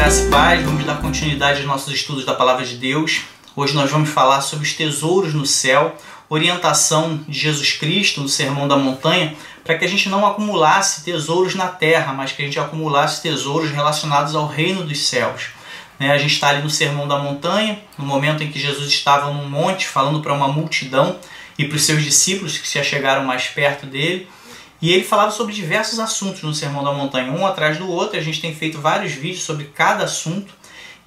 Graça e paz, vamos dar continuidade aos nossos estudos da Palavra de Deus. Hoje nós vamos falar sobre os tesouros no céu, orientação de Jesus Cristo no Sermão da Montanha, para que a gente não acumulasse tesouros na terra, mas que a gente acumulasse tesouros relacionados ao reino dos céus. A gente está ali no Sermão da Montanha, no momento em que Jesus estava num monte falando para uma multidão e para os seus discípulos que se achegaram mais perto dele. E ele falava sobre diversos assuntos no Sermão da Montanha, um atrás do outro. A gente tem feito vários vídeos sobre cada assunto.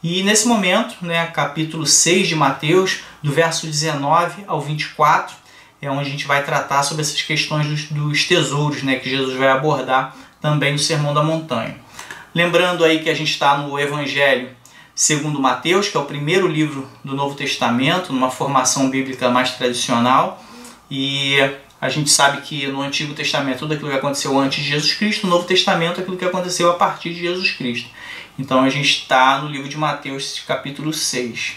E nesse momento, capítulo 6 de Mateus, do verso 19 ao 24, é onde a gente vai tratar sobre essas questões dos tesouros, que Jesus vai abordar também no Sermão da Montanha. Lembrando aí que a gente está no Evangelho segundo Mateus, que é o primeiro livro do Novo Testamento, numa formação bíblica mais tradicional. E a gente sabe que no Antigo Testamento tudo aquilo que aconteceu antes de Jesus Cristo, no Novo Testamento aquilo que aconteceu a partir de Jesus Cristo. Então a gente está no livro de Mateus, capítulo 6.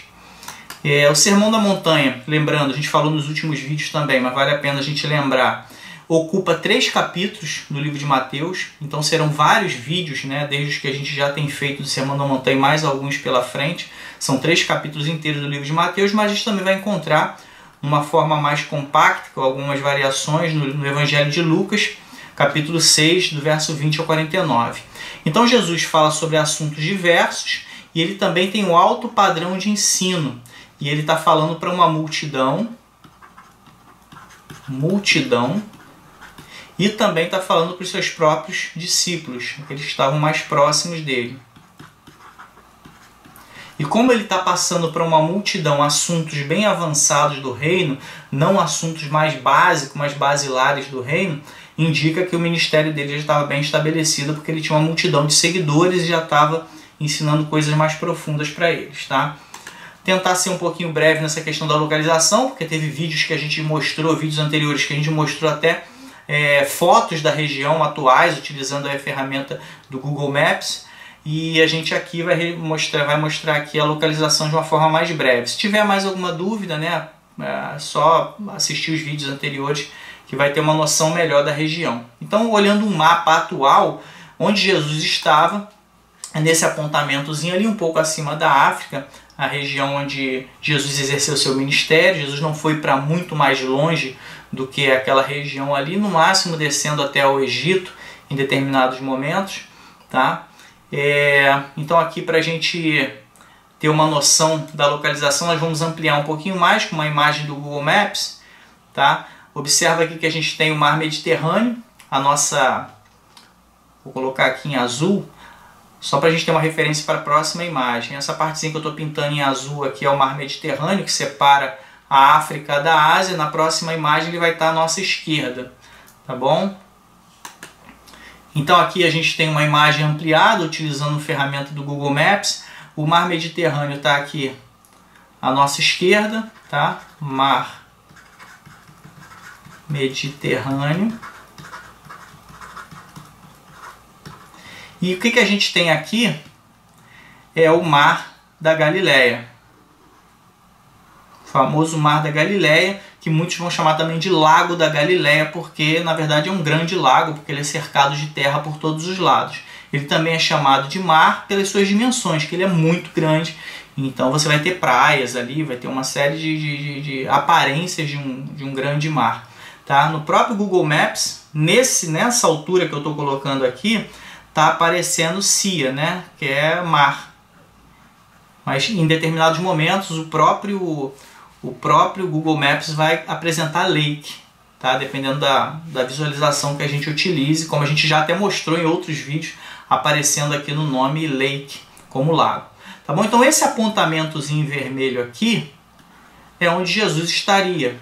O Sermão da Montanha, lembrando, a gente falou nos últimos vídeos também, mas vale a pena a gente lembrar, ocupa 3 capítulos no livro de Mateus, então serão vários vídeos, desde os que a gente já tem feito do Sermão da Montanha, mais alguns pela frente. São 3 capítulos inteiros do livro de Mateus, mas a gente também vai encontrar uma forma mais compacta, com algumas variações, no Evangelho de Lucas, capítulo 6, do verso 20 ao 49. Então Jesus fala sobre assuntos diversos e ele também tem um alto padrão de ensino. E ele está falando para uma multidão, e também está falando para os seus próprios discípulos, aqueles que estavam mais próximos dele. E como ele está passando para uma multidão assuntos bem avançados do reino, não assuntos mais básicos, mais basilares do reino, indica que o ministério dele já estava bem estabelecido, porque ele tinha uma multidão de seguidores e já estava ensinando coisas mais profundas para eles. Tentar ser um pouquinho breve nessa questão da localização, porque teve vídeos que a gente mostrou, vídeos anteriores que a gente mostrou até fotos da região atuais, utilizando a ferramenta do Google Maps. E a gente aqui vai mostrar aqui a localização de uma forma mais breve. Se tiver mais alguma dúvida, é só assistir os vídeos anteriores que vai ter uma noção melhor da região. Então, olhando um mapa atual, onde Jesus estava, nesse apontamentozinho ali um pouco acima da África, a região onde Jesus exerceu seu ministério. Jesus não foi para muito mais longe do que aquela região ali, no máximo descendo até o Egito em determinados momentos, Então aqui, para a gente ter uma noção da localização, nós vamos ampliar um pouquinho mais com uma imagem do Google Maps. Observa aqui que a gente tem o Mar Mediterrâneo, vou colocar aqui em azul, só para a gente ter uma referência para a próxima imagem. Essa partezinha que eu estou pintando em azul aqui é o Mar Mediterrâneo, que separa a África da Ásia. Na próxima imagem ele vai estar à nossa esquerda, tá bom? Então aqui a gente tem uma imagem ampliada utilizando a ferramenta do Google Maps. O Mar Mediterrâneo está aqui à nossa esquerda, Mar Mediterrâneo. E o que a gente tem aqui é o Mar da Galileia. O famoso Mar da Galileia, que muitos vão chamar também de Lago da Galileia, porque na verdade é um grande lago, porque ele é cercado de terra por todos os lados. Ele também é chamado de mar pelas suas dimensões, que ele é muito grande. Então você vai ter praias ali, vai ter uma série de aparências de um grande mar. No próprio Google Maps, nessa altura que eu estou colocando aqui, está aparecendo Cia, que é mar. Mas em determinados momentos o próprio Google Maps vai apresentar Lake, dependendo da visualização que a gente utilize, como a gente já até mostrou em outros vídeos, aparecendo aqui no nome Lake, como lago. Bom? Então esse apontamentozinho vermelho aqui é onde Jesus estaria.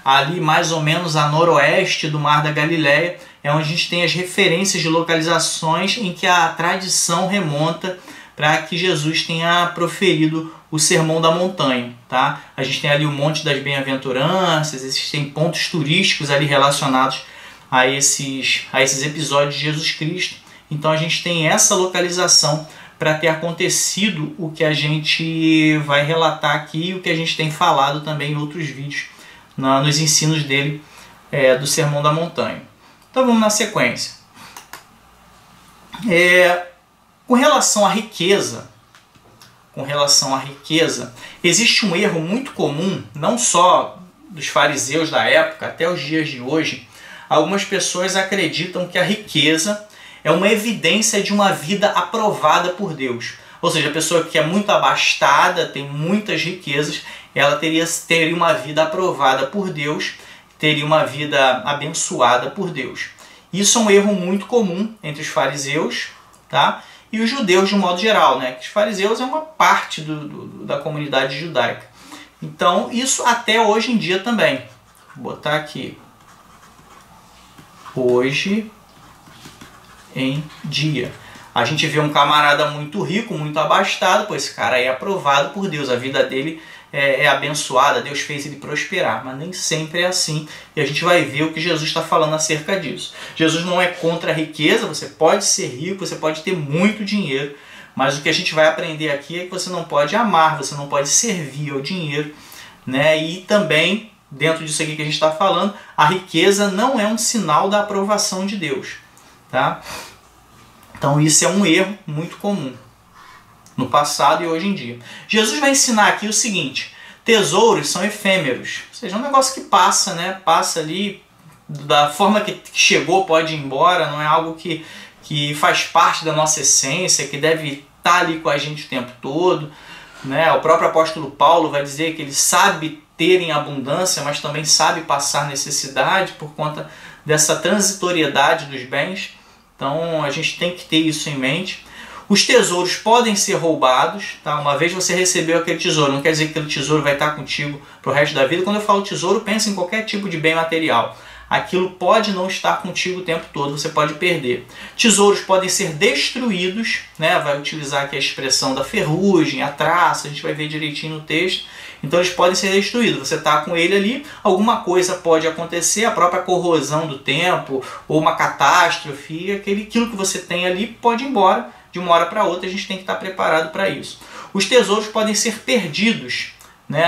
Ali mais ou menos a noroeste do Mar da Galileia é onde a gente tem as referências de localizações em que a tradição remonta para que Jesus tenha proferido o Sermão da Montanha. A gente tem ali o Monte das Bem-aventuranças, existem pontos turísticos ali relacionados a esses episódios de Jesus Cristo. Então a gente tem essa localização para ter acontecido o que a gente vai relatar aqui e o que a gente tem falado também em outros vídeos nos ensinos dele do Sermão da Montanha. Então vamos na sequência. Com relação à riqueza, existe um erro muito comum, não só dos fariseus da época, até os dias de hoje. Algumas pessoas acreditam que a riqueza é uma evidência de uma vida aprovada por Deus. Ou seja, a pessoa que é muito abastada, tem muitas riquezas, ela teria uma vida aprovada por Deus, teria uma vida abençoada por Deus. Isso é um erro muito comum entre os fariseus, tá? E os judeus de um modo geral, né? Os fariseus é uma parte da comunidade judaica. Então, isso até hoje em dia também. Vou botar aqui. Hoje em dia. A gente vê um camarada muito rico, muito abastado, pô, esse cara é aprovado por Deus, a vida dele é abençoada, Deus fez ele prosperar, mas nem sempre é assim, e a gente vai ver o que Jesus está falando acerca disso. Jesus não é contra a riqueza, você pode ser rico, você pode ter muito dinheiro, mas o que a gente vai aprender aqui é que você não pode amar, você não pode servir ao dinheiro, né? E também, dentro disso aqui que a gente está falando, a riqueza não é um sinal da aprovação de Deus, tá? Então isso é um erro muito comum no passado e hoje em dia. Jesus vai ensinar aqui o seguinte: tesouros são efêmeros, ou seja, é um negócio que passa, né? Passa ali, da forma que chegou, pode ir embora, não é algo que faz parte da nossa essência, que deve estar ali com a gente o tempo todo, né? O próprio apóstolo Paulo vai dizer que ele sabe ter em abundância, mas também sabe passar necessidade por conta dessa transitoriedade dos bens. Então a gente tem que ter isso em mente. Os tesouros podem ser roubados, tá? Uma vez você recebeu aquele tesouro, não quer dizer que aquele tesouro vai estar contigo para o resto da vida. Quando eu falo tesouro, pensa em qualquer tipo de bem material. Aquilo pode não estar contigo o tempo todo, você pode perder. Tesouros podem ser destruídos, né? Vai utilizar aqui a expressão da ferrugem, a traça, a gente vai ver direitinho no texto. Então eles podem ser destruídos. Você está com ele ali, alguma coisa pode acontecer, a própria corrosão do tempo, ou uma catástrofe, aquilo que você tem ali pode ir embora de uma hora para outra, a gente tem que estar preparado para isso. Os tesouros podem ser perdidos, né?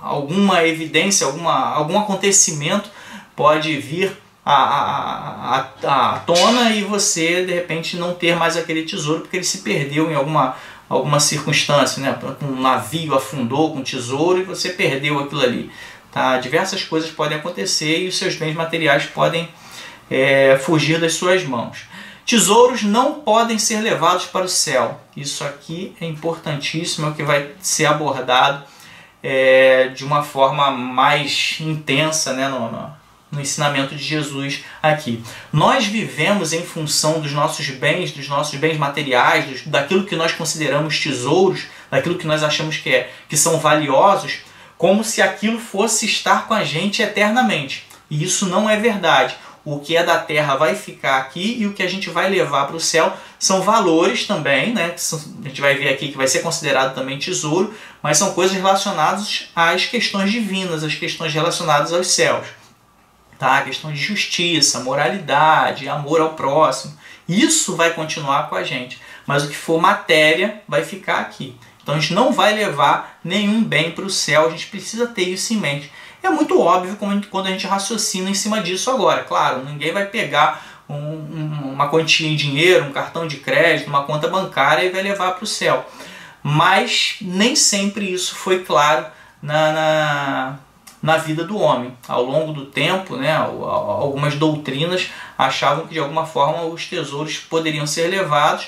Alguma evidência, algum acontecimento pode vir à tona e você, de repente, não ter mais aquele tesouro porque ele se perdeu em alguma circunstância, né? Um navio afundou com tesouro e você perdeu aquilo ali. Tá? Diversas coisas podem acontecer e os seus bens materiais podem fugir das suas mãos. Tesouros não podem ser levados para o céu. Isso aqui é importantíssimo, é o que vai ser abordado de uma forma mais intensa, né, no ensinamento de Jesus aqui. Nós vivemos em função dos nossos bens materiais, daquilo que nós consideramos tesouros, daquilo que nós achamos que são valiosos, como se aquilo fosse estar com a gente eternamente. E isso não é verdade. O que é da terra vai ficar aqui e o que a gente vai levar para o céu são valores também, né? A gente vai ver aqui que vai ser considerado também tesouro, mas são coisas relacionadas às questões divinas, às questões relacionadas aos céus. Tá? A questão de justiça, moralidade, amor ao próximo. Isso vai continuar com a gente, mas o que for matéria vai ficar aqui. Então a gente não vai levar nenhum bem para o céu, a gente precisa ter isso em mente. É muito óbvio quando a gente raciocina em cima disso agora. Claro, ninguém vai pegar uma quantia em dinheiro, um cartão de crédito, uma conta bancária e vai levar para o céu. Mas nem sempre isso foi claro na vida do homem. Ao longo do tempo, né, algumas doutrinas achavam que de alguma forma os tesouros poderiam ser levados.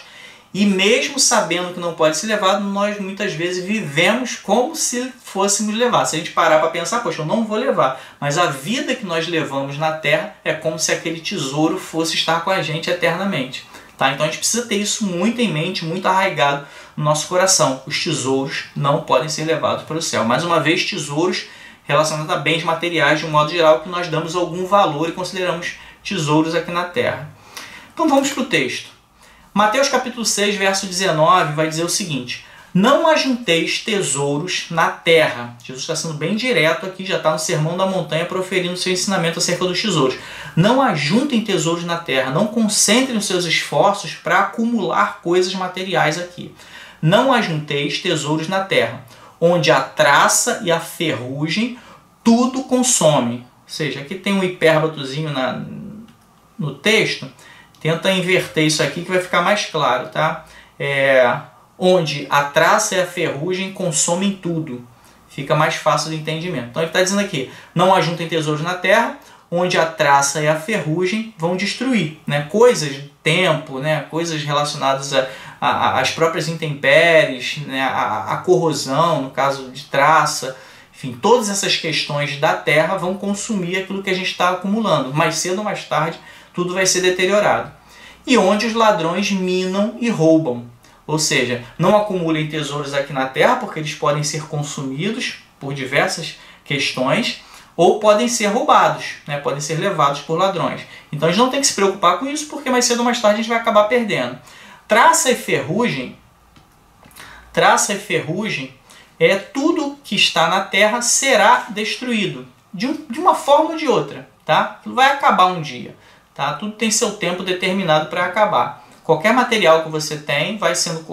E mesmo sabendo que não pode ser levado, nós muitas vezes vivemos como se fôssemos levar. Se a gente parar para pensar, poxa, eu não vou levar. Mas a vida que nós levamos na Terra é como se aquele tesouro fosse estar com a gente eternamente. Tá? Então a gente precisa ter isso muito em mente, muito arraigado no nosso coração. Os tesouros não podem ser levados para o céu. Mais uma vez, tesouros relacionados a bens materiais de um modo geral, que nós damos algum valor e consideramos tesouros aqui na Terra. Então vamos para o texto. Mateus capítulo 6, verso 19, vai dizer o seguinte: não ajunteis tesouros na terra. Jesus está sendo bem direto aqui, já está no Sermão da Montanha proferindo seu ensinamento acerca dos tesouros. Não ajuntem tesouros na terra, não concentrem os seus esforços para acumular coisas materiais aqui. Não ajunteis tesouros na terra, onde a traça e a ferrugem tudo consome. Ou seja, aqui tem um hipérbatozinho no texto, Tenta inverter isso aqui que vai ficar mais claro, tá? Onde a traça e a ferrugem consomem tudo. Fica mais fácil de entendimento. Então ele está dizendo aqui, não ajuntem tesouros na terra, onde a traça e a ferrugem vão destruir, né? Coisas do tempo, né? Coisas relacionadas às próprias intempéries, né? A corrosão, no caso de traça, enfim, todas essas questões da terra vão consumir aquilo que a gente está acumulando. Mais cedo ou mais tarde, tudo vai ser deteriorado. E onde os ladrões minam e roubam. Ou seja, não acumulem tesouros aqui na terra, porque eles podem ser consumidos por diversas questões, ou podem ser roubados, né? Podem ser levados por ladrões. Então a gente não tem que se preocupar com isso, porque mais cedo ou mais tarde a gente vai acabar perdendo. Traça e ferrugem é tudo que está na terra será destruído, de uma forma ou de outra, tá? Vai acabar um dia, tá? Tudo tem seu tempo determinado para acabar. Qualquer material que você tem vai sendo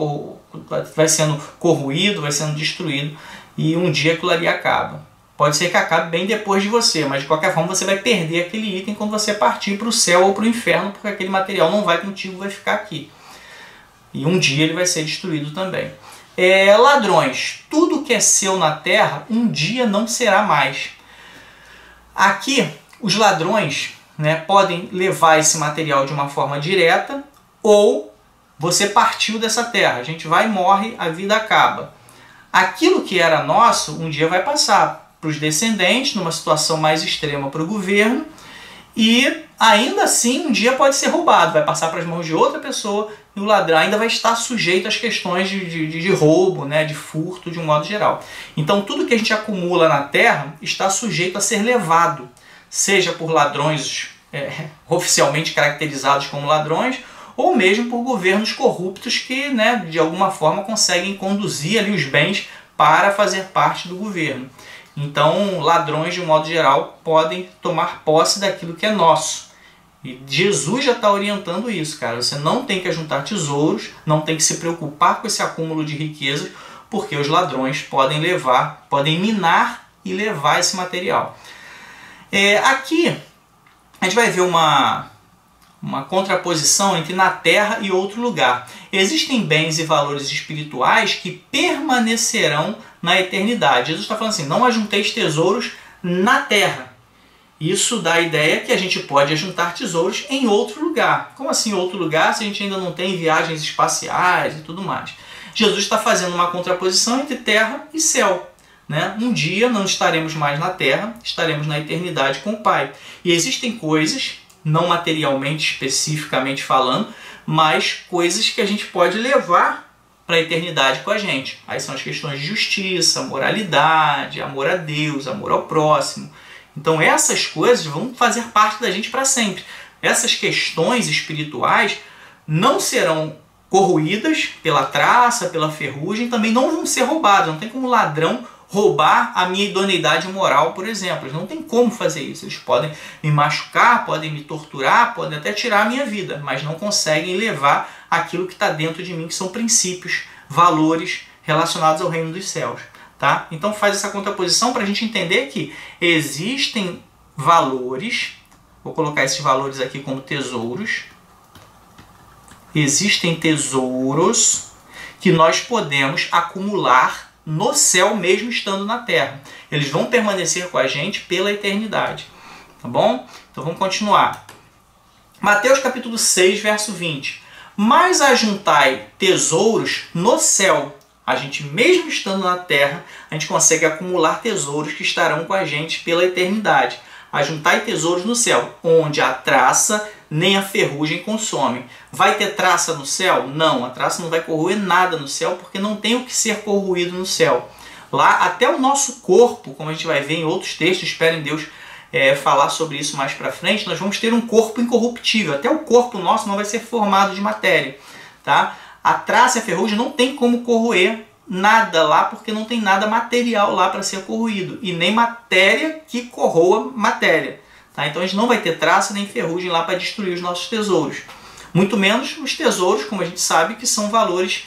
corroído, vai sendo destruído, e um dia aquilo ali acaba. Pode ser que acabe bem depois de você, mas de qualquer forma você vai perder aquele item quando você partir para o céu ou para o inferno, porque aquele material não vai contigo, vai ficar aqui. E um dia ele vai ser destruído também. Ladrões, tudo que é seu na terra, um dia não será mais. Aqui, os ladrões, né, podem levar esse material de uma forma direta, ou você partiu dessa terra. A gente vai e morre, a vida acaba. Aquilo que era nosso, um dia vai passar para os descendentes, numa situação mais extrema para o governo, e ainda assim um dia pode ser roubado, vai passar para as mãos de outra pessoa, e o ladrão ainda vai estar sujeito às questões de roubo, né, de furto, de um modo geral. Então tudo que a gente acumula na terra está sujeito a ser levado, seja por ladrões oficialmente caracterizados como ladrões, ou mesmo por governos corruptos que, né, de alguma forma conseguem conduzir ali os bens para fazer parte do governo. Então, ladrões, de um modo geral, podem tomar posse daquilo que é nosso. E Jesus já está orientando isso, cara. Você não tem que ajuntar tesouros, não tem que se preocupar com esse acúmulo de riquezas, porque os ladrões podem minar e levar esse material. Aqui, a gente vai ver uma contraposição entre na terra e outro lugar. Existem bens e valores espirituais que permanecerão na eternidade. Jesus está falando assim, não ajunteis tesouros na terra. Isso dá a ideia que a gente pode ajuntar tesouros em outro lugar. Como assim outro lugar se a gente ainda não tem viagens espaciais e tudo mais? Jesus está fazendo uma contraposição entre terra e céu. Né? Um dia não estaremos mais na terra, estaremos na eternidade com o Pai. E existem coisas, não materialmente, especificamente falando, mas coisas que a gente pode levar para a eternidade com a gente. Aí são as questões de justiça, moralidade, amor a Deus, amor ao próximo. Então essas coisas vão fazer parte da gente para sempre. Essas questões espirituais não serão corroídas pela traça, pela ferrugem, também não vão ser roubadas. Não tem como ladrão roubar a minha idoneidade moral, por exemplo. Eles não tem como fazer isso. Eles podem me machucar, podem me torturar, podem até tirar a minha vida, mas não conseguem levar aquilo que está dentro de mim, que são princípios, valores relacionados ao reino dos céus. Tá? Então faz essa contraposição para a gente entender que existem valores, vou colocar esses valores aqui como tesouros, existem tesouros que nós podemos acumular no céu mesmo estando na terra. Eles vão permanecer com a gente pela eternidade. Tá bom? Então vamos continuar. Mateus capítulo 6, verso 20. Mas ajuntai tesouros no céu. A gente mesmo estando na terra, a gente consegue acumular tesouros que estarão com a gente pela eternidade. Ajuntai tesouros no céu, onde a traça nem a ferrugem consomem. Vai ter traça no céu? Não, a traça não vai corroer nada no céu, porque não tem o que ser corroído no céu. Lá, até o nosso corpo, como a gente vai ver em outros textos, espero em Deus falar sobre isso mais para frente, nós vamos ter um corpo incorruptível. Até o corpo nosso não vai ser formado de matéria. Tá? A traça e a ferrugem não tem como corroer nada lá, porque não tem nada material lá para ser corroído. E nem matéria que corroa matéria. Tá? Então a gente não vai ter traça nem ferrugem lá para destruir os nossos tesouros. Muito menos os tesouros, como a gente sabe, que são valores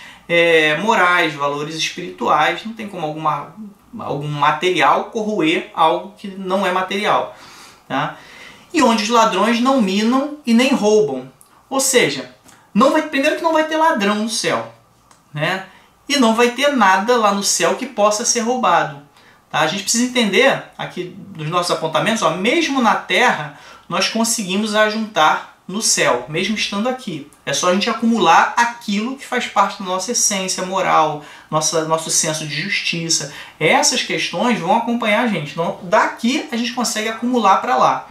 morais, valores espirituais. Não tem como algum material corroer algo que não é material. Tá? E onde os ladrões não minam e nem roubam. Ou seja, primeiro que não vai ter ladrão no céu, né? E não vai ter nada lá no céu que possa ser roubado. Tá? A gente precisa entender aqui dos nossos apontamentos, ó, mesmo na terra nós conseguimos ajuntar no céu, mesmo estando aqui. É só a gente acumular aquilo que faz parte da nossa essência moral, nosso senso de justiça. Essas questões vão acompanhar a gente. Então, daqui a gente consegue acumular para lá.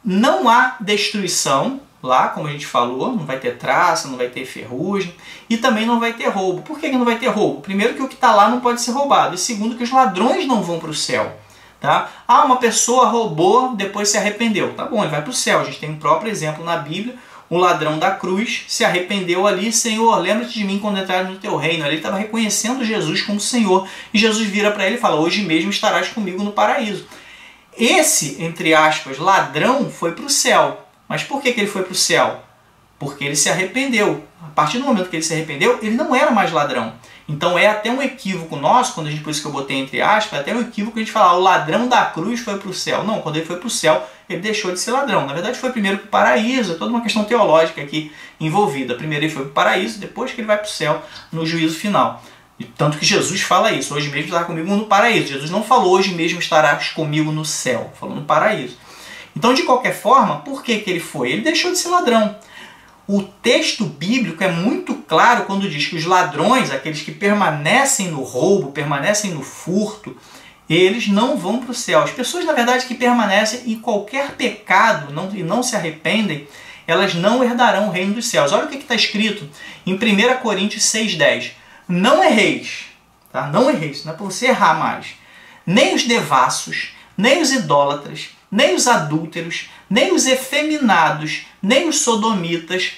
Não há destruição lá, como a gente falou, não vai ter traça, não vai ter ferrugem e também não vai ter roubo. Por que não vai ter roubo? Primeiro que o que está lá não pode ser roubado e segundo que os ladrões não vão para o céu. Tá? Uma pessoa roubou, depois se arrependeu. Tá bom, ele vai para o céu. A gente tem um próprio exemplo na Bíblia. O ladrão da cruz se arrependeu ali. Senhor, lembra-te de mim quando entrar no teu reino. Ele estava reconhecendo Jesus como Senhor. E Jesus vira para ele e fala, hoje mesmo estarás comigo no paraíso. Esse, entre aspas, ladrão foi para o céu. Mas por que ele foi para o céu? Porque ele se arrependeu. A partir do momento que ele se arrependeu, ele não era mais ladrão. Então é até um equívoco nosso, por isso que eu botei entre aspas, é até um equívoco a gente falar, o ladrão da cruz foi para o céu. Não, quando ele foi para o céu, ele deixou de ser ladrão. Na verdade foi primeiro para o paraíso, é toda uma questão teológica aqui envolvida. Primeiro ele foi para o paraíso, depois que ele vai para o céu no juízo final. E tanto que Jesus fala isso, hoje mesmo estará comigo no paraíso. Jesus não falou hoje mesmo estarás comigo no céu, falou no paraíso. Então de qualquer forma, por que ele foi? Ele deixou de ser ladrão. O texto bíblico é muito claro quando diz que os ladrões, aqueles que permanecem no roubo, permanecem no furto, eles não vão para o céu. As pessoas, na verdade, que permanecem em qualquer pecado e não se arrependem, elas não herdarão o reino dos céus. Olha o que está escrito em 1 Coríntios 6,10. Não erreis, tá? Não erreis, não é para você errar mais. Nem os devassos, nem os idólatras, nem os adúlteros, nem os efeminados, nem os sodomitas,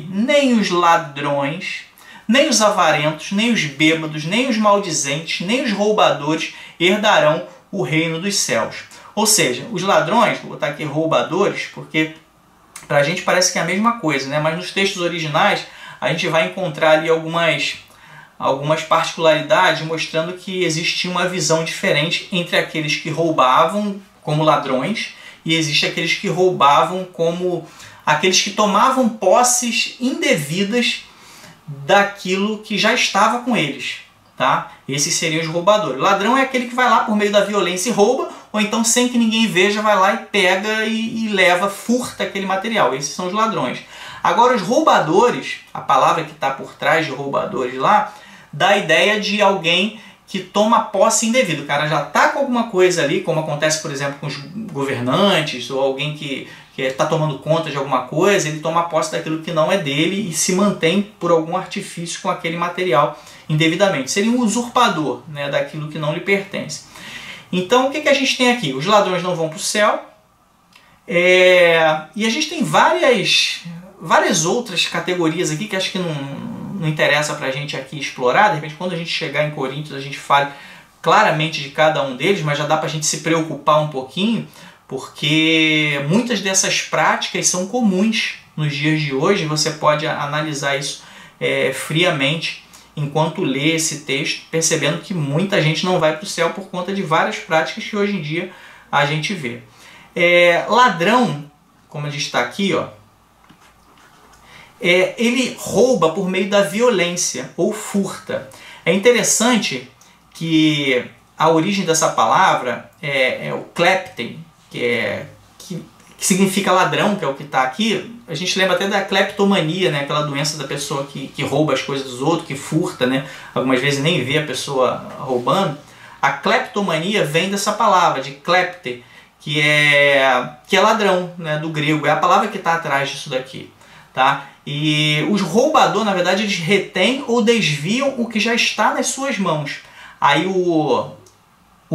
nem os ladrões, nem os avarentos, nem os bêbados, nem os maldizentes, nem os roubadores herdarão o reino dos céus. Ou seja, os ladrões, vou botar aqui roubadores, porque para a gente parece que é a mesma coisa, né? Mas nos textos originais a gente vai encontrar ali algumas particularidades mostrando que existia uma visão diferente entre aqueles que roubavam como ladrões e existe aqueles que roubavam como aqueles que tomavam posses indevidas daquilo que já estava com eles. Tá? Esses seriam os roubadores. Ladrão é aquele que vai lá por meio da violência e rouba, ou então sem que ninguém veja vai lá e pega e leva, furta aquele material. Esses são os ladrões. Agora os roubadores, a palavra que está por trás de roubadores lá, dá a ideia de alguém que toma posse indevida. O cara já está com alguma coisa ali, como acontece, por exemplo, com os governantes, ou alguém que está tomando conta de alguma coisa, ele toma posse daquilo que não é dele e se mantém por algum artifício com aquele material indevidamente. Seria um usurpador, né, daquilo que não lhe pertence. Então, o que a gente tem aqui? Os ladrões não vão para o céu, e a gente tem várias outras categorias aqui que acho que não interessa para a gente aqui explorar. De repente, quando a gente chegar em Coríntios, a gente fale claramente de cada um deles, mas já dá para a gente se preocupar um pouquinho, porque muitas dessas práticas são comuns nos dias de hoje. Você pode analisar isso friamente enquanto lê esse texto, percebendo que muita gente não vai para o céu por conta de várias práticas que hoje em dia a gente vê. Ladrão, como a gente está aqui, ó, ele rouba por meio da violência ou furta. É interessante que a origem dessa palavra é o klepten, que significa ladrão, que é o que está aqui. A gente lembra até da kleptomania, né? Aquela doença da pessoa que rouba as coisas dos outros, que furta, né? Algumas vezes nem vê a pessoa roubando. A kleptomania vem dessa palavra, de klepte, que é ladrão, né? Do grego. É a palavra que está atrás disso daqui. Tá? E os roubadores, na verdade, eles retêm ou desviam o que já está nas suas mãos. Aí o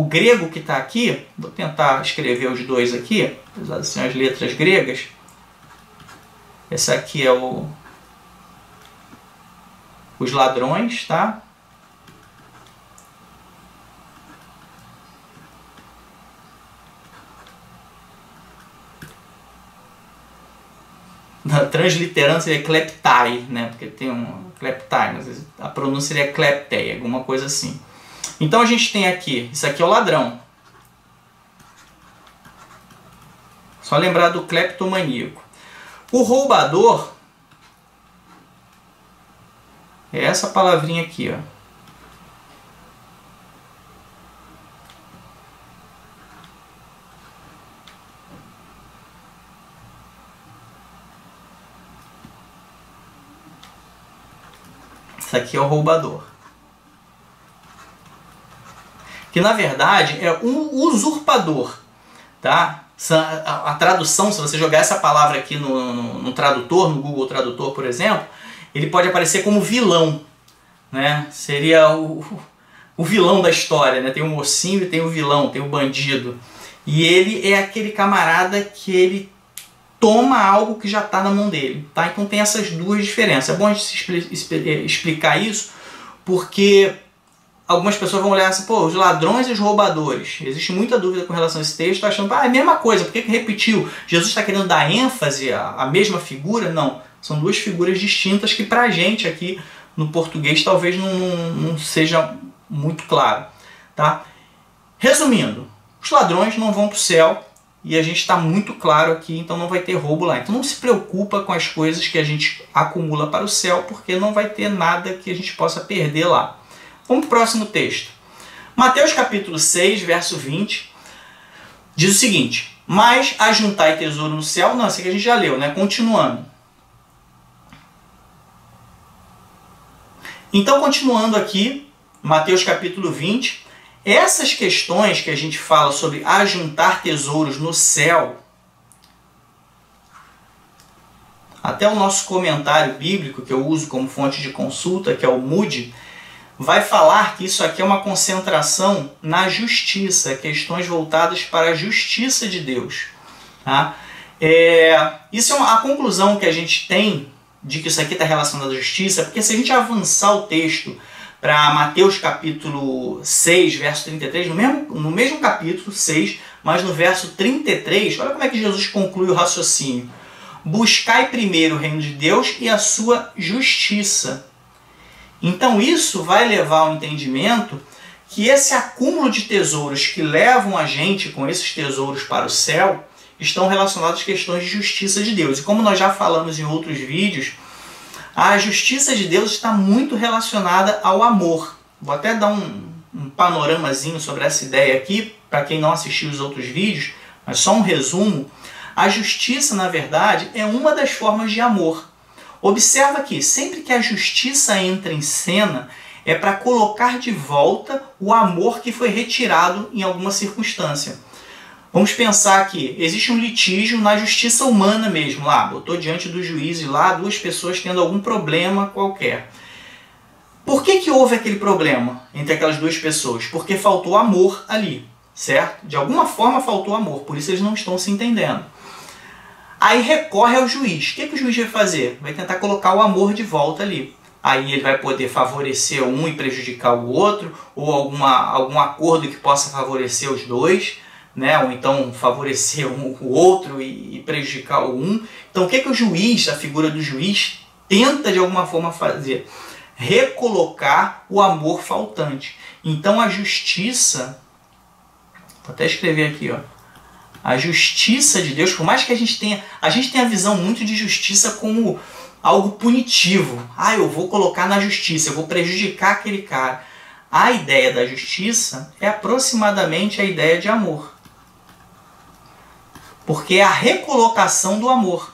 grego que está aqui, vou tentar escrever os dois aqui, apesar de serem as letras gregas. Esse aqui é os ladrões, tá? Na transliterância é kleptai, né? Porque tem um kleptai, mas a pronúncia seria kleptei, alguma coisa assim. Então a gente tem aqui, isso aqui é o ladrão. Só lembrar do kleptomaníaco. O roubador é essa palavrinha aqui, ó. Isso aqui é o roubador. Que na verdade é um usurpador, tá? A tradução, se você jogar essa palavra aqui no tradutor, no Google Tradutor, por exemplo, ele pode aparecer como vilão, né? Seria o vilão da história, né? Tem o mocinho e tem o vilão, tem o bandido. E ele é aquele camarada que ele toma algo que já está na mão dele, tá? Então tem essas duas diferenças. É bom a gente explicar isso, porque algumas pessoas vão olhar assim, pô, os ladrões e os roubadores. Existe muita dúvida com relação a esse texto, achando, é a mesma coisa, por que repetiu? Jesus está querendo dar ênfase à mesma figura? Não, são duas figuras distintas que pra gente aqui no português talvez não seja muito claro, tá? Resumindo, os ladrões não vão para o céu, e a gente está muito claro aqui, então não vai ter roubo lá. Então não se preocupa com as coisas que a gente acumula para o céu, porque não vai ter nada que a gente possa perder lá. Vamos para o próximo texto. Mateus capítulo 6, verso 20, diz o seguinte: mas ajuntai tesouro no céu, não, isso aqui a gente já leu, né? Continuando. Então, continuando aqui, Mateus capítulo 20, essas questões que a gente fala sobre ajuntar tesouros no céu, até o nosso comentário bíblico, que eu uso como fonte de consulta, que é o Moody, vai falar que isso aqui é uma concentração na justiça, questões voltadas para a justiça de Deus. Tá? Isso é a conclusão que a gente tem de que isso aqui está relacionado à justiça, porque se a gente avançar o texto para Mateus capítulo 6, verso 33, no mesmo capítulo 6, mas no verso 33, olha como é que Jesus conclui o raciocínio. Buscai primeiro o reino de Deus e a sua justiça. Então isso vai levar ao entendimento que esse acúmulo de tesouros que levam a gente com esses tesouros para o céu estão relacionados às questões de justiça de Deus. E como nós já falamos em outros vídeos, a justiça de Deus está muito relacionada ao amor. Vou até dar um panoramazinho sobre essa ideia aqui, para quem não assistiu os outros vídeos, mas só um resumo. A justiça, na verdade, é uma das formas de amor. Observa que sempre que a justiça entra em cena, é para colocar de volta o amor que foi retirado em alguma circunstância. Vamos pensar que existe um litígio na justiça humana mesmo, lá, botou diante do juiz e lá duas pessoas tendo algum problema qualquer. Por que houve aquele problema entre aquelas duas pessoas? Porque faltou amor ali, certo? De alguma forma faltou amor, por isso eles não estão se entendendo. Aí recorre ao juiz. O que o juiz vai fazer? Vai tentar colocar o amor de volta ali. Aí ele vai poder favorecer um e prejudicar o outro, ou algum acordo que possa favorecer os dois, né? Ou então favorecer o outro e prejudicar o um. Então o que o juiz, a figura do juiz, tenta de alguma forma fazer? Recolocar o amor faltante. Então a justiça, vou até escrever aqui, ó. A justiça de Deus, por mais que a gente tenha a visão muito de justiça como algo punitivo. Eu vou colocar na justiça, eu vou prejudicar aquele cara. A ideia da justiça é aproximadamente a ideia de amor. Porque é a recolocação do amor.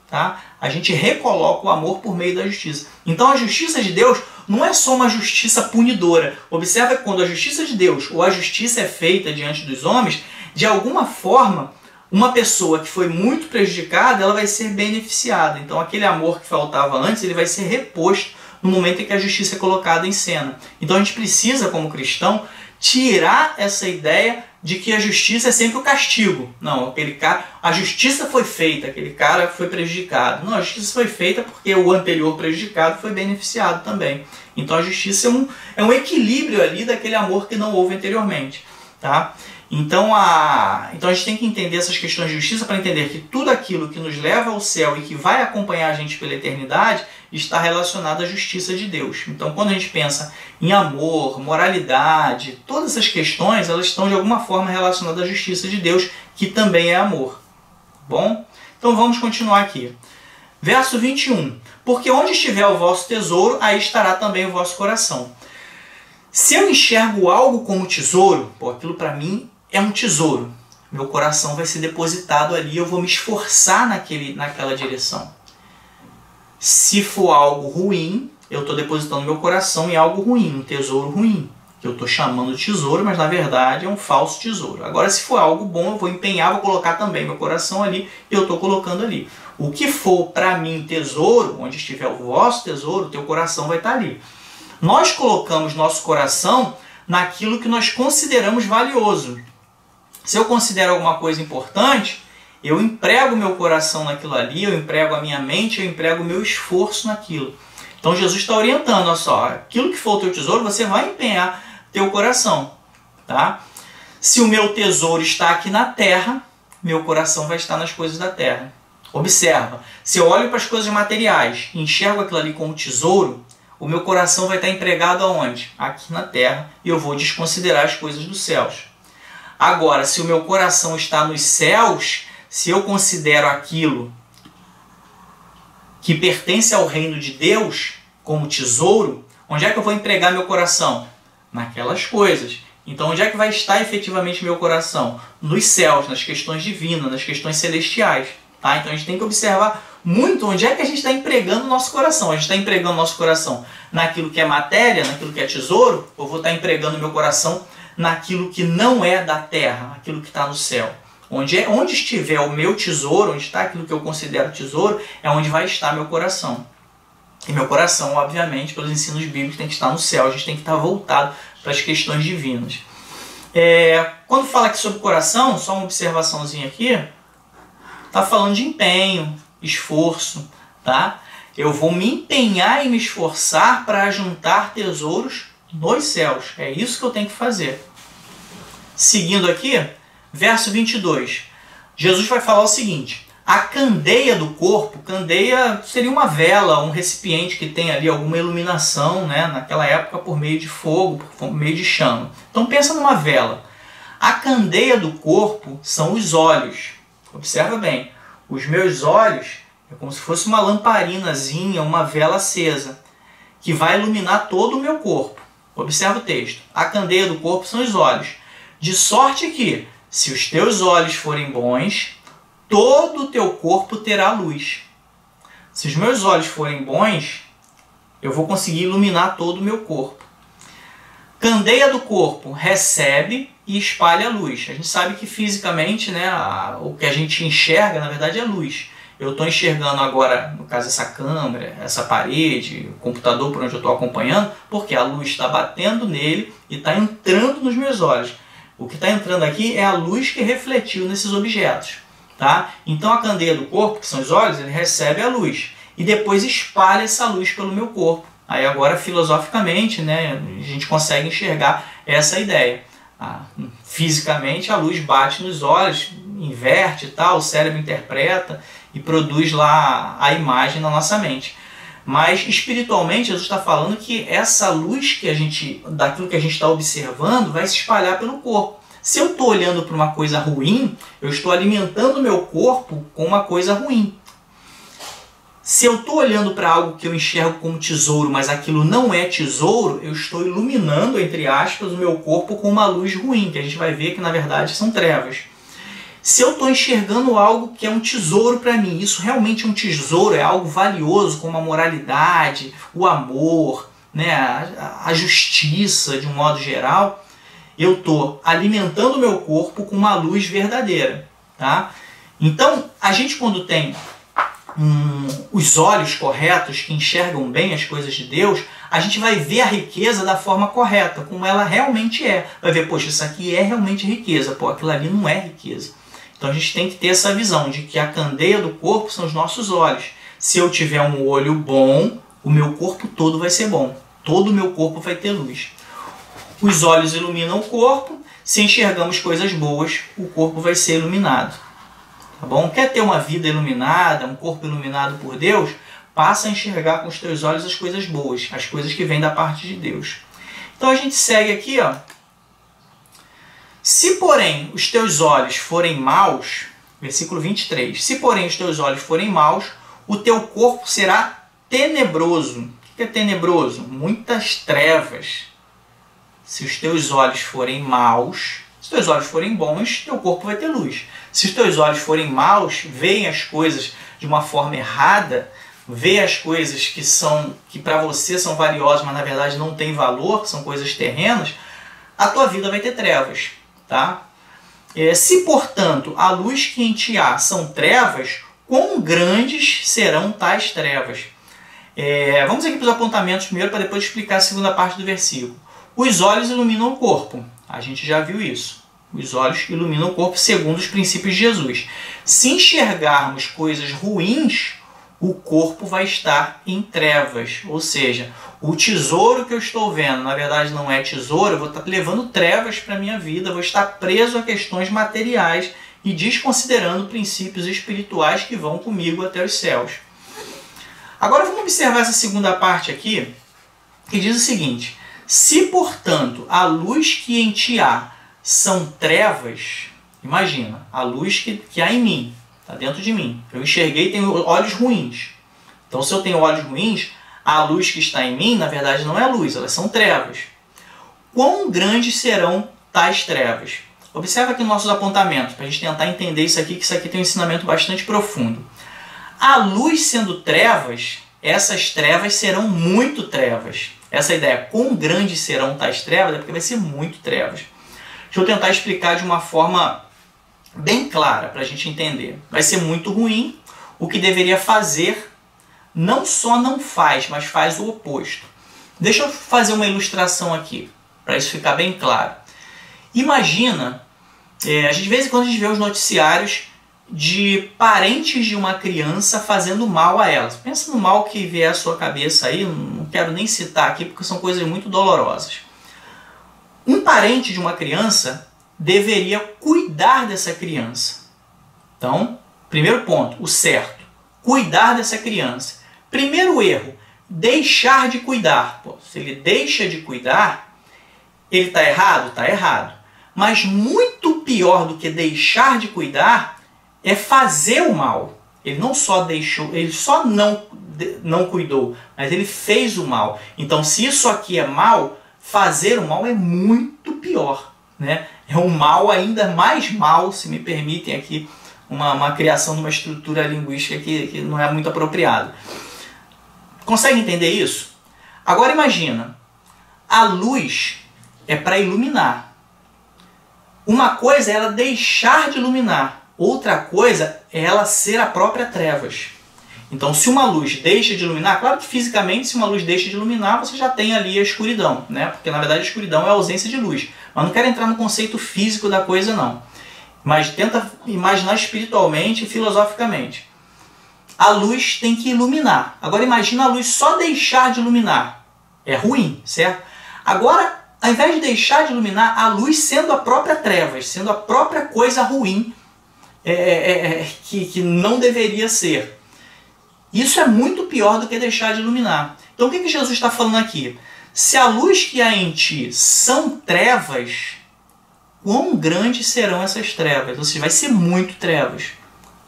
Tá? A gente recoloca o amor por meio da justiça. Então a justiça de Deus não é só uma justiça punidora. Observa que quando a justiça de Deus ou a justiça é feita diante dos homens, de alguma forma, uma pessoa que foi muito prejudicada, ela vai ser beneficiada. Então aquele amor que faltava antes, ele vai ser reposto no momento em que a justiça é colocada em cena. Então a gente precisa, como cristão, tirar essa ideia de que a justiça é sempre o castigo. Não, aquele cara, a justiça foi feita, aquele cara foi prejudicado. Não, a justiça foi feita porque o anterior prejudicado foi beneficiado também. Então a justiça é um equilíbrio ali daquele amor que não houve anteriormente. Tá? Então a gente tem que entender essas questões de justiça para entender que tudo aquilo que nos leva ao céu e que vai acompanhar a gente pela eternidade está relacionado à justiça de Deus. Então quando a gente pensa em amor, moralidade, todas essas questões, elas estão de alguma forma relacionadas à justiça de Deus, que também é amor. Bom? Então Então vamos continuar aqui. Verso 21. Porque onde estiver o vosso tesouro, aí estará também o vosso coração. Se eu enxergo algo como tesouro, aquilo para mim é um tesouro. Meu coração vai ser depositado ali, eu vou me esforçar naquela direção. Se for algo ruim, eu estou depositando meu coração em algo ruim, um tesouro ruim. Que eu estou chamando de tesouro, mas na verdade é um falso tesouro. Agora, se for algo bom, eu vou empenhar, vou colocar também meu coração ali, e eu estou colocando ali. O que for para mim tesouro, onde estiver o vosso tesouro, o teu coração vai estar ali. Nós colocamos nosso coração naquilo que nós consideramos valioso. Se eu considero alguma coisa importante, eu emprego meu coração naquilo ali, eu emprego a minha mente, eu emprego o meu esforço naquilo. Então Jesus está orientando, olha só, aquilo que for o teu tesouro, você vai empenhar teu coração. Tá? Se o meu tesouro está aqui na terra, meu coração vai estar nas coisas da terra. Observa, se eu olho para as coisas materiais e enxergo aquilo ali como tesouro, o meu coração vai estar empregado aonde? Aqui na terra, e eu vou desconsiderar as coisas dos céus. Agora, se o meu coração está nos céus, se eu considero aquilo que pertence ao reino de Deus como tesouro, onde é que eu vou empregar meu coração? Naquelas coisas. Então, onde é que vai estar efetivamente meu coração? Nos céus, nas questões divinas, nas questões celestiais. Tá? Então, a gente tem que observar muito onde é que a gente está empregando o nosso coração. A gente está empregando o nosso coração naquilo que é matéria, naquilo que é tesouro, ou vou estar empregando o meu coração naquilo que não é da terra, aquilo que está no céu. Onde estiver o meu tesouro, onde está aquilo que eu considero tesouro, é onde vai estar meu coração. E meu coração, obviamente, pelos ensinos bíblicos, tem que estar no céu. A gente tem que estar voltado para as questões divinas. Quando fala aqui sobre coração, só uma observaçãozinha aqui, está falando de empenho, esforço. Tá? Eu vou me empenhar e me esforçar para juntar tesouros nos céus. É isso que eu tenho que fazer. Seguindo aqui, verso 22. Jesus vai falar o seguinte: a candeia do corpo, candeia seria uma vela, um recipiente que tem ali alguma iluminação, né, naquela época por meio de fogo, por meio de chama. Então pensa numa vela. A candeia do corpo são os olhos. Observa bem, os meus olhos é como se fosse uma lamparinazinha, uma vela acesa, que vai iluminar todo o meu corpo. Observa o texto. A candeia do corpo são os olhos. De sorte que, se os teus olhos forem bons, todo o teu corpo terá luz. Se os meus olhos forem bons, eu vou conseguir iluminar todo o meu corpo. Candeia do corpo recebe e espalha a luz. A gente sabe que fisicamente, né, o que a gente enxerga, na verdade, é luz. Eu estou enxergando agora, no caso, essa câmera, essa parede, o computador por onde eu estou acompanhando, porque a luz está batendo nele e está entrando nos meus olhos. O que está entrando aqui é a luz que refletiu nesses objetos. Tá? Então a candeia do corpo, que são os olhos, ele recebe a luz e depois espalha essa luz pelo meu corpo. Aí agora, filosoficamente, né, a gente consegue enxergar essa ideia. Fisicamente, a luz bate nos olhos, inverte e tal, o cérebro interpreta e produz lá a imagem na nossa mente. Mas espiritualmente, Jesus está falando que essa luz daquilo que a gente está observando vai se espalhar pelo corpo. Se eu estou olhando para uma coisa ruim, eu estou alimentando o meu corpo com uma coisa ruim. Se eu estou olhando para algo que eu enxergo como tesouro, mas aquilo não é tesouro, eu estou iluminando, entre aspas, o meu corpo com uma luz ruim, que a gente vai ver que na verdade são trevas. Se eu estou enxergando algo que é um tesouro para mim, isso realmente é um tesouro, é algo valioso, como a moralidade, o amor, né, a justiça de um modo geral, eu estou alimentando o meu corpo com uma luz verdadeira. Tá? Então, a gente quando tem os olhos corretos, que enxergam bem as coisas de Deus, a gente vai ver a riqueza da forma correta, como ela realmente é. Vai ver, poxa, isso aqui é realmente riqueza, pô, aquilo ali não é riqueza. Então a gente tem que ter essa visão de que a candeia do corpo são os nossos olhos. Se eu tiver um olho bom, o meu corpo todo vai ser bom. Todo o meu corpo vai ter luz. Os olhos iluminam o corpo. Se enxergamos coisas boas, o corpo vai ser iluminado. Tá bom? Quer ter uma vida iluminada, um corpo iluminado por Deus? Passa a enxergar com os teus olhos as coisas boas, as coisas que vêm da parte de Deus. Então a gente segue aqui, ó. Se, porém, os teus olhos forem maus, Versículo 23. Se, porém, os teus olhos forem maus, o teu corpo será tenebroso. O que é tenebroso? Muitas trevas. Se os teus olhos forem maus, se os teus olhos forem bons, teu corpo vai ter luz. Se os teus olhos forem maus, veem as coisas de uma forma errada, vê as coisas que para você são valiosas, mas na verdade não tem valor, são coisas terrenas, a tua vida vai ter trevas, tá? Se, portanto, a luz que em ti há são trevas, quão grandes serão tais trevas? Vamos aqui para os apontamentos primeiro, para depois explicar a segunda parte do versículo. Os olhos iluminam o corpo. A gente já viu isso. Os olhos iluminam o corpo segundo os princípios de Jesus. Se enxergarmos coisas ruins, o corpo vai estar em trevas. Ou seja, o tesouro que eu estou vendo, na verdade não é tesouro, eu vou estar levando trevas para a minha vida, vou estar preso a questões materiais e desconsiderando princípios espirituais que vão comigo até os céus. Agora vamos observar essa segunda parte aqui, que diz o seguinte: se, portanto, a luz que em ti há são trevas, imagina, a luz que há em mim, está dentro de mim. Eu enxerguei e tenho olhos ruins. Então, se eu tenho olhos ruins, a luz que está em mim, na verdade, não é luz, elas são trevas. Quão grandes serão tais trevas? Observa aqui nossos apontamentos, para a gente tentar entender isso aqui, que isso aqui tem um ensinamento bastante profundo. A luz sendo trevas, essas trevas serão muito trevas. Essa ideia, quão grandes serão tais trevas, é porque vai ser muito trevas. Deixa eu tentar explicar de uma forma bem clara para a gente entender. Vai ser muito ruim. O que deveria fazer, não só não faz, mas faz o oposto. Deixa eu fazer uma ilustração aqui, para isso ficar bem claro. Imagina, de vez em quando a gente vê os noticiários de parentes de uma criança fazendo mal a ela. Pensa no mal que vier à sua cabeça aí, não quero nem citar aqui porque são coisas muito dolorosas. Um parente de uma criança deveria cuidar dessa criança. Então, primeiro ponto, o certo, cuidar dessa criança. Primeiro erro, deixar de cuidar. Se ele deixa de cuidar, ele está errado? Está errado. Mas muito pior do que deixar de cuidar é fazer o mal. Ele não só deixou, ele só não cuidou, mas ele fez o mal. Então, se isso aqui é mal, fazer o mal é muito pior, né? É um mal ainda mais mal, se me permitem aqui, uma criação de uma estrutura linguística que não é muito apropriada. Consegue entender isso? Agora imagina, a luz é para iluminar. Uma coisa é ela deixar de iluminar, outra coisa é ela ser a própria trevas. Então, se uma luz deixa de iluminar, claro que fisicamente, se uma luz deixa de iluminar, você já tem ali a escuridão, né? Porque na verdade a escuridão é a ausência de luz. Mas não quero entrar no conceito físico da coisa, não. Mas tenta imaginar espiritualmente e filosoficamente. A luz tem que iluminar. Agora imagina a luz só deixar de iluminar. É ruim, certo? Agora, ao invés de deixar de iluminar, a luz sendo a própria trevas, sendo a própria coisa ruim que não deveria ser. Isso é muito pior do que deixar de iluminar. Então o que Jesus está falando aqui? Se a luz que há em ti são trevas, quão grandes serão essas trevas? Ou seja, vai ser muito trevas.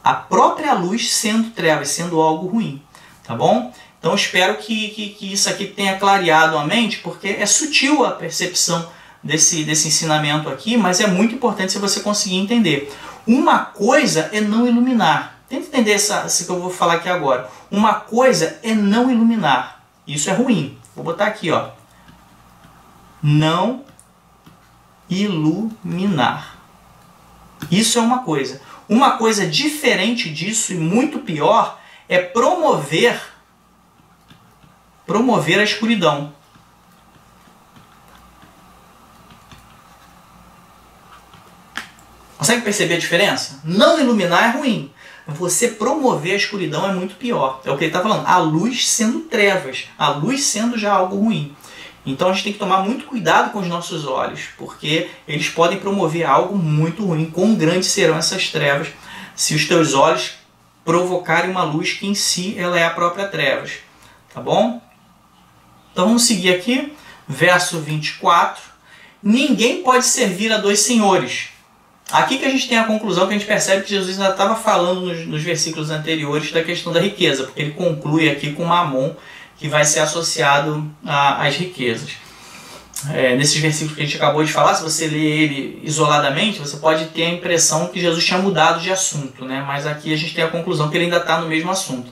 A própria luz sendo trevas, sendo algo ruim. Tá bom? Então espero que isso aqui tenha clareado a mente, porque é sutil a percepção desse ensinamento aqui, mas é muito importante se você conseguir entender. Uma coisa é não iluminar. Tenta entender isso que eu vou falar aqui agora. Uma coisa é não iluminar. Isso é ruim. Vou botar aqui, ó. Não iluminar. Isso é uma coisa. Uma coisa diferente disso e muito pior é promover a escuridão. Consegue perceber a diferença? Não iluminar é ruim. Você promover a escuridão é muito pior. É o que ele está falando. A luz sendo trevas. A luz sendo já algo ruim. Então a gente tem que tomar muito cuidado com os nossos olhos, porque eles podem promover algo muito ruim. Quão grandes serão essas trevas se os teus olhos provocarem uma luz que em si ela é a própria trevas. Tá bom? Então vamos seguir aqui. Verso 24. Ninguém pode servir a dois senhores. Aqui que a gente tem a conclusão que a gente percebe que Jesus ainda estava falando nos versículos anteriores da questão da riqueza, porque ele conclui aqui com Mamon, que vai ser associado às riquezas. Nesses versículos que a gente acabou de falar, se você ler ele isoladamente, você pode ter a impressão que Jesus tinha mudado de assunto, né? Mas aqui a gente tem a conclusão que ele ainda está no mesmo assunto.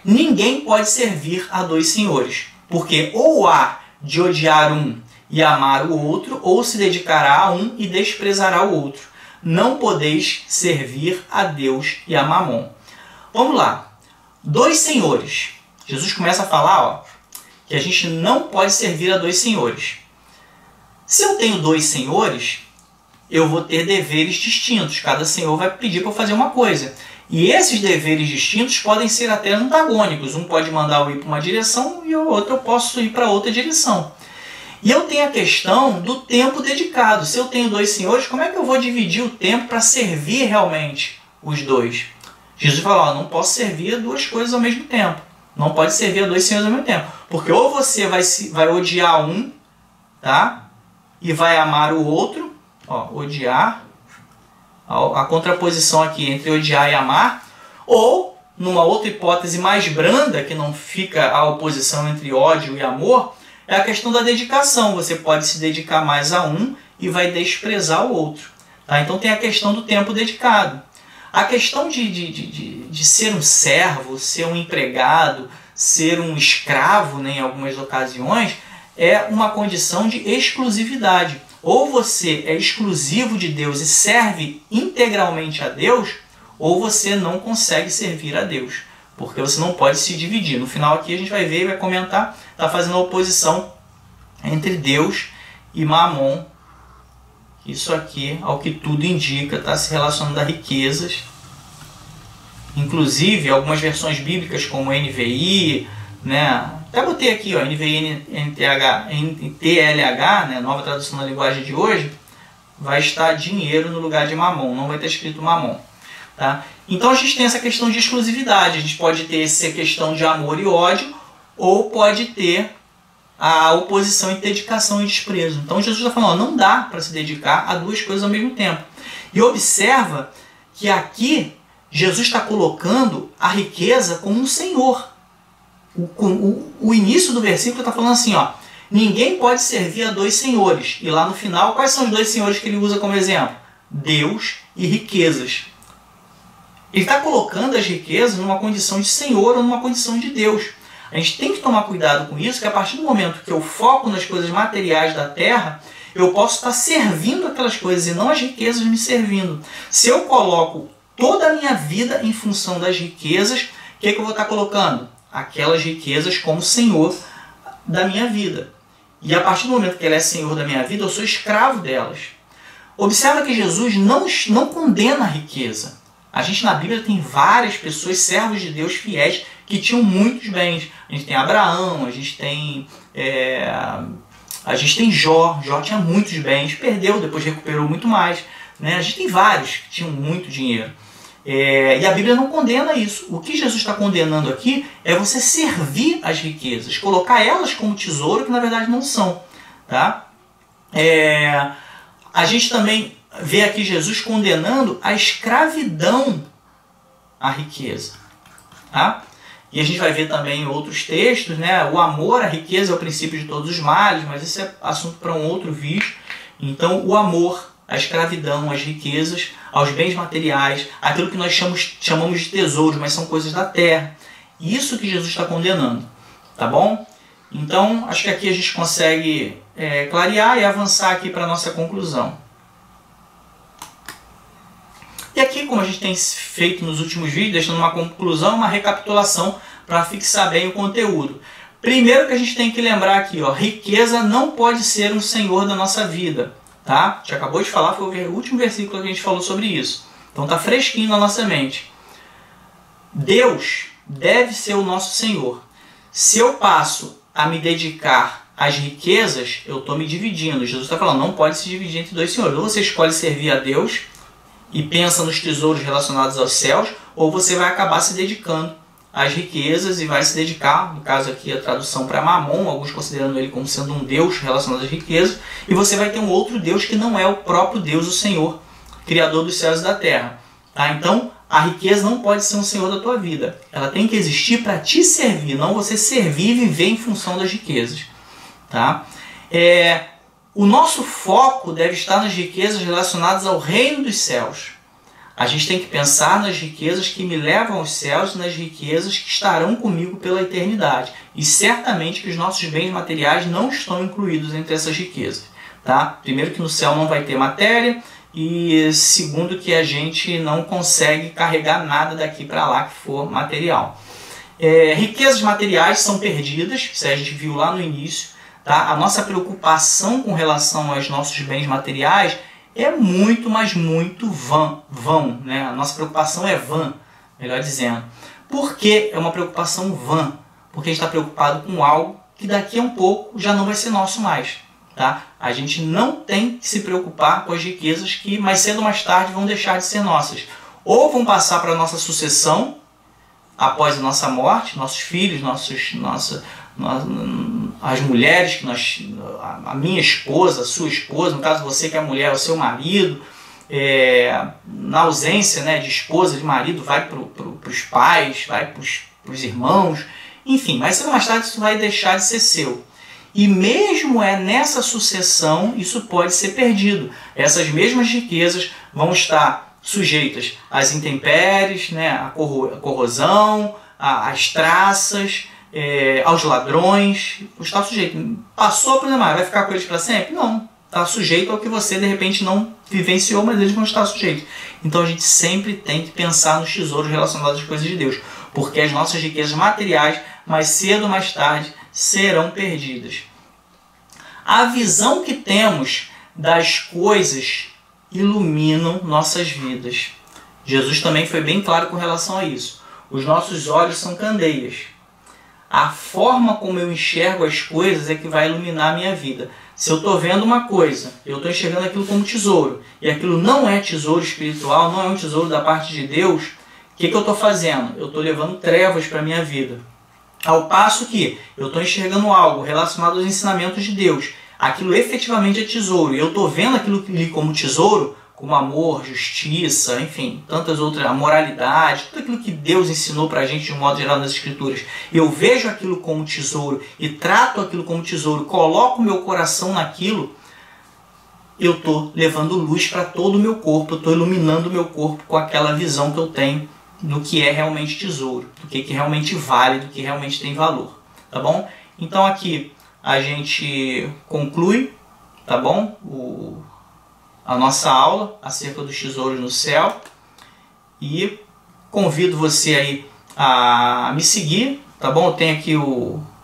Ninguém pode servir a dois senhores, porque ou há de odiar um e amar o outro, ou se dedicará a um e desprezará o outro. Não podeis servir a Deus e a Mamon. Vamos lá. Dois senhores. Jesus começa a falar que a gente não pode servir a dois senhores. Se eu tenho dois senhores, eu vou ter deveres distintos. Cada senhor vai pedir para eu fazer uma coisa. E esses deveres distintos podem ser até antagônicos. Um pode mandar eu ir para uma direção e o outro eu posso ir para outra direção. E eu tenho a questão do tempo dedicado. Se eu tenho dois senhores, como é que eu vou dividir o tempo para servir realmente os dois? Jesus fala, não posso servir a duas coisas ao mesmo tempo. Não pode servir a dois senhores ao mesmo tempo. Porque ou você vai odiar um, tá? E vai amar o outro. Odiar. A contraposição aqui entre odiar e amar. Ou, numa outra hipótese mais branda, que não fica a oposição entre ódio e amor, é a questão da dedicação. Você pode se dedicar mais a um e vai desprezar o outro. Tá? Então tem a questão do tempo dedicado. A questão de ser um servo, ser um empregado, ser um escravo, né, em algumas ocasiões, é uma condição de exclusividade. Ou você é exclusivo de Deus e serve integralmente a Deus, ou você não consegue servir a Deus. Porque você não pode se dividir. No final aqui a gente vai ver e vai comentar, está fazendo a oposição entre Deus e Mamon. Isso aqui, ao que tudo indica, está se relacionando a riquezas. Inclusive, algumas versões bíblicas, como NVI, né? Até botei aqui, NVI, NTLH, né? Nova tradução da linguagem de hoje, vai estar dinheiro no lugar de Mamon, não vai estar escrito Mamon. Tá? Então a gente tem essa questão de exclusividade, a gente pode ter essa questão de amor e ódio, ou pode ter a oposição entre dedicação e desprezo. Então Jesus está falando, não dá para se dedicar a duas coisas ao mesmo tempo. E observa que aqui Jesus está colocando a riqueza como um senhor. O início do versículo está falando assim, ninguém pode servir a dois senhores. E lá no final, quais são os dois senhores que ele usa como exemplo? Deus e riquezas. Ele está colocando as riquezas numa condição de senhor ou numa condição de Deus. A gente tem que tomar cuidado com isso, que a partir do momento que eu foco nas coisas materiais da terra, eu posso estar servindo aquelas coisas e não as riquezas me servindo. Se eu coloco toda a minha vida em função das riquezas, o que eu vou estar colocando? Aquelas riquezas como senhor da minha vida. E a partir do momento que ele é senhor da minha vida, eu sou escravo delas. Observa que Jesus não condena a riqueza. A gente na Bíblia tem várias pessoas, servos de Deus fiéis, que tinham muitos bens. A gente tem Abraão, a gente tem Jó. Jó tinha muitos bens, perdeu, depois recuperou muito mais. Né? A gente tem vários que tinham muito dinheiro. E a Bíblia não condena isso. O que Jesus está condenando aqui é você servir as riquezas, colocar elas como tesouro, que na verdade não são. Tá? A gente também vê aqui Jesus condenando a escravidão à riqueza. Tá? E a gente vai ver também em outros textos, né? O amor à riqueza é o princípio de todos os males, mas esse é assunto para um outro vídeo. Então, o amor, a escravidão, as riquezas, aos bens materiais, aquilo que nós chamamos de tesouros, mas são coisas da terra. Isso que Jesus está condenando. Tá bom? Então, acho que aqui a gente consegue clarear e avançar aqui para a nossa conclusão. E aqui, como a gente tem feito nos últimos vídeos, deixando uma conclusão, uma recapitulação para fixar bem o conteúdo. Primeiro que a gente tem que lembrar aqui, riqueza não pode ser um senhor da nossa vida. Tá? A gente acabou de falar, foi o último versículo que a gente falou sobre isso. Então está fresquinho na nossa mente. Deus deve ser o nosso Senhor. Se eu passo a me dedicar às riquezas, eu estou me dividindo. Jesus está falando, não pode se dividir entre dois senhores. Ou você escolhe servir a Deus e pensa nos tesouros relacionados aos céus, ou você vai acabar se dedicando às riquezas e vai se dedicar, no caso aqui a tradução para Mamon, alguns considerando ele como sendo um Deus relacionado às riquezas, e você vai ter um outro Deus que não é o próprio Deus, o Senhor, Criador dos céus e da terra. Tá? Então, a riqueza não pode ser um senhor da tua vida. Ela tem que existir para te servir, não você servir e viver em função das riquezas. Tá? O nosso foco deve estar nas riquezas relacionadas ao reino dos céus. A gente tem que pensar nas riquezas que me levam aos céus e nas riquezas que estarão comigo pela eternidade. E certamente que os nossos bens materiais não estão incluídos entre essas riquezas. Tá? Primeiro que no céu não vai ter matéria, e segundo que a gente não consegue carregar nada daqui para lá que for material. Riquezas materiais são perdidas, isso a gente viu lá no início. Tá? A nossa preocupação com relação aos nossos bens materiais é muito, mas muito vão. Né? A nossa preocupação é vã, melhor dizendo. Por que é uma preocupação vã? Porque a gente está preocupado com algo que daqui a um pouco já não vai ser nosso mais. Tá? A gente não tem que se preocupar com as riquezas que mais cedo ou mais tarde vão deixar de ser nossas. Ou vão passar para a nossa sucessão após a nossa morte, nossos filhos, as mulheres, a minha esposa, a sua esposa, no caso você que é mulher, o seu marido, na ausência, né, de esposa, de marido, vai para os pais, vai para os irmãos, enfim, mais cedo ou mais tarde isso vai deixar de ser seu. E mesmo nessa sucessão, isso pode ser perdido. Essas mesmas riquezas vão estar sujeitas às intempéries, né, à corrosão, às traças, aos ladrões. Está sujeito. Passou por demais, vai ficar com eles para sempre? Não. Está sujeito ao que você de repente não vivenciou, mas eles vão estar sujeitos. Então a gente sempre tem que pensar nos tesouros relacionados às coisas de Deus. Porque as nossas riquezas materiais, mais cedo ou mais tarde, serão perdidas. A visão que temos das coisas iluminam nossas vidas. Jesus também foi bem claro com relação a isso. Os nossos olhos são candeias. A forma como eu enxergo as coisas é que vai iluminar a minha vida. Se eu estou vendo uma coisa, eu estou enxergando aquilo como tesouro, e aquilo não é tesouro espiritual, não é um tesouro da parte de Deus, o que eu estou fazendo? Eu estou levando trevas para a minha vida. Ao passo que eu estou enxergando algo relacionado aos ensinamentos de Deus, aquilo efetivamente é tesouro, e eu estou vendo aquilo ali como tesouro, como amor, justiça, enfim, tantas outras, a moralidade, tudo aquilo que Deus ensinou para a gente de um modo geral nas Escrituras, eu vejo aquilo como tesouro e trato aquilo como tesouro, coloco meu coração naquilo, eu estou levando luz para todo o meu corpo, eu estou iluminando o meu corpo com aquela visão que eu tenho do que é realmente tesouro, do que realmente vale, do que realmente tem valor, tá bom? Então aqui a gente conclui, tá bom? A nossa aula acerca dos tesouros no céu, e convido você aí a me seguir, tá bom? Eu tenho aqui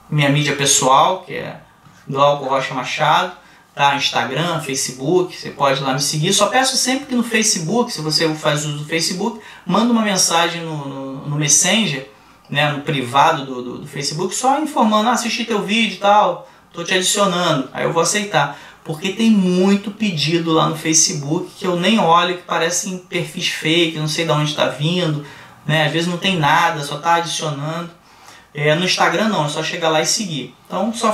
minha mídia pessoal, que é Glauco Rocha Machado, tá? Instagram, Facebook, você pode ir lá me seguir. Só peço sempre que no Facebook, se você faz uso do Facebook, manda uma mensagem no Messenger, né, no privado do Facebook, só informando, assisti teu vídeo e tal, tô te adicionando, aí eu vou aceitar. Porque tem muito pedido lá no Facebook que eu nem olho, que parecem perfis fake, não sei de onde está vindo, né? Às vezes não tem nada, só está adicionando. No Instagram não, é só chegar lá e seguir. Então só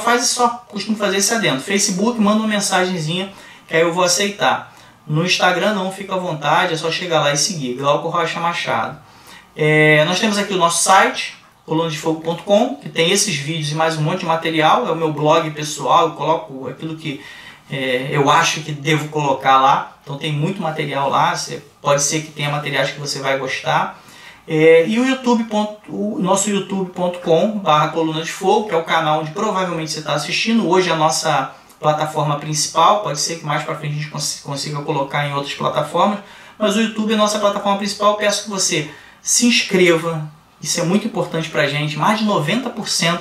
costumo fazer esse adendo. Facebook, manda uma mensagenzinha que aí eu vou aceitar. No Instagram não, fica à vontade, é só chegar lá e seguir. Glauco Rocha Machado. Nós temos aqui o nosso site, colunadefogo.com, que tem esses vídeos e mais um monte de material. É o meu blog pessoal, eu coloco aquilo que eu acho que devo colocar lá. Então tem muito material lá, pode ser que tenha materiais que você vai gostar. E o nosso youtube.com/coluna de fogo, que é o canal onde provavelmente você está assistindo. Hoje é a nossa plataforma principal, pode ser que mais para frente a gente consiga colocar em outras plataformas, mas o YouTube é a nossa plataforma principal. Eu peço que você se inscreva, isso é muito importante para a gente. Mais de 90%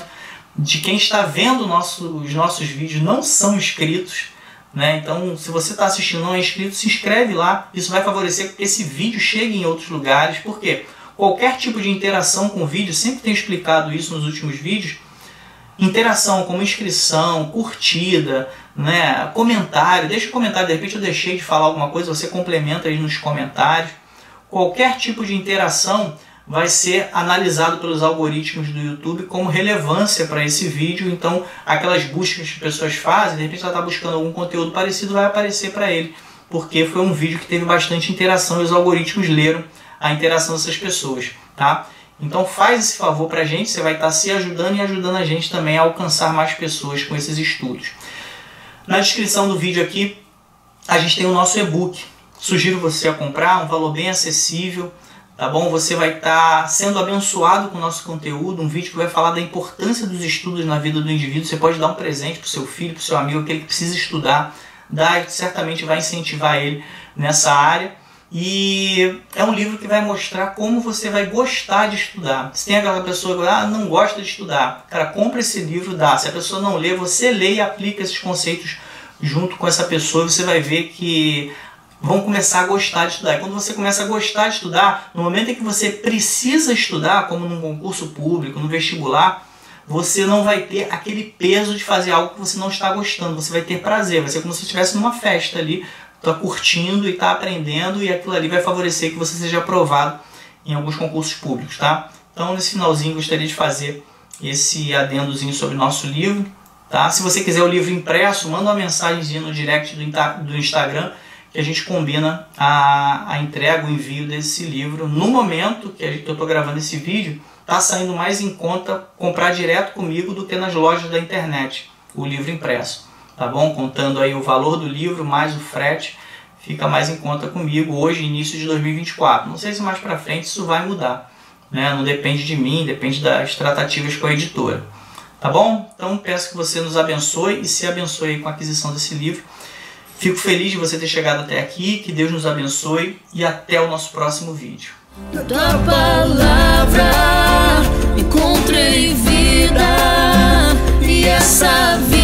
de quem está vendo os nossos vídeos não são inscritos, né? Então, se você está assistindo e não é inscrito, se inscreve lá. Isso vai favorecer que esse vídeo chegue em outros lugares. Por quê? Qualquer tipo de interação com o vídeo, sempre tenho explicado isso nos últimos vídeos, interação como inscrição, curtida, né, comentário, deixa um comentário, de repente eu deixei de falar alguma coisa, você complementa aí nos comentários. Qualquer tipo de interação vai ser analisado pelos algoritmos do YouTube como relevância para esse vídeo. Então, aquelas buscas que as pessoas fazem, de repente ela está buscando algum conteúdo parecido, vai aparecer para ele. porque foi um vídeo que teve bastante interação e os algoritmos leram a interação dessas pessoas, tá? Então faz esse favor pra gente, você vai estar se ajudando e ajudando a gente também a alcançar mais pessoas com esses estudos. Na descrição do vídeo aqui, a gente tem o nosso e-book. Sugiro você a comprar, um valor bem acessível, tá bom? Você vai estar sendo abençoado com o nosso conteúdo, um vídeo que vai falar da importância dos estudos na vida do indivíduo. Você pode dar um presente para o seu filho, para o seu amigo, aquele que precisa estudar, certamente vai incentivar ele nessa área. E é um livro que vai mostrar como você vai gostar de estudar. Se tem aquela pessoa que não gosta de estudar, cara, compra esse livro, dá. Se a pessoa não lê, você lê e aplica esses conceitos junto com essa pessoa, você vai ver que vão começar a gostar de estudar. E quando você começa a gostar de estudar, no momento em que você precisa estudar, como num concurso público, no vestibular, você não vai ter aquele peso de fazer algo que você não está gostando. Você vai ter prazer, vai ser como se você estivesse numa festa ali, está curtindo e está aprendendo, e aquilo ali vai favorecer que você seja aprovado em alguns concursos públicos, tá? Então, nesse finalzinho, gostaria de fazer esse adendozinho sobre o nosso livro, tá? Se você quiser o livro impresso, manda uma mensagem no direct do Instagram, que a gente combina a entrega, o envio desse livro. No momento que eu estou gravando esse vídeo, está saindo mais em conta comprar direto comigo do que nas lojas da internet, o livro impresso. Tá bom? Contando aí o valor do livro mais o frete, fica mais em conta comigo hoje, início de 2024. Não sei se mais para frente isso vai mudar, né? Não depende de mim, depende das tratativas com a editora. Tá bom? Então peço que você nos abençoe e se abençoe com a aquisição desse livro. Fico feliz de você ter chegado até aqui, que Deus nos abençoe e até o nosso próximo vídeo. Na tua palavra encontrei vida e essa vida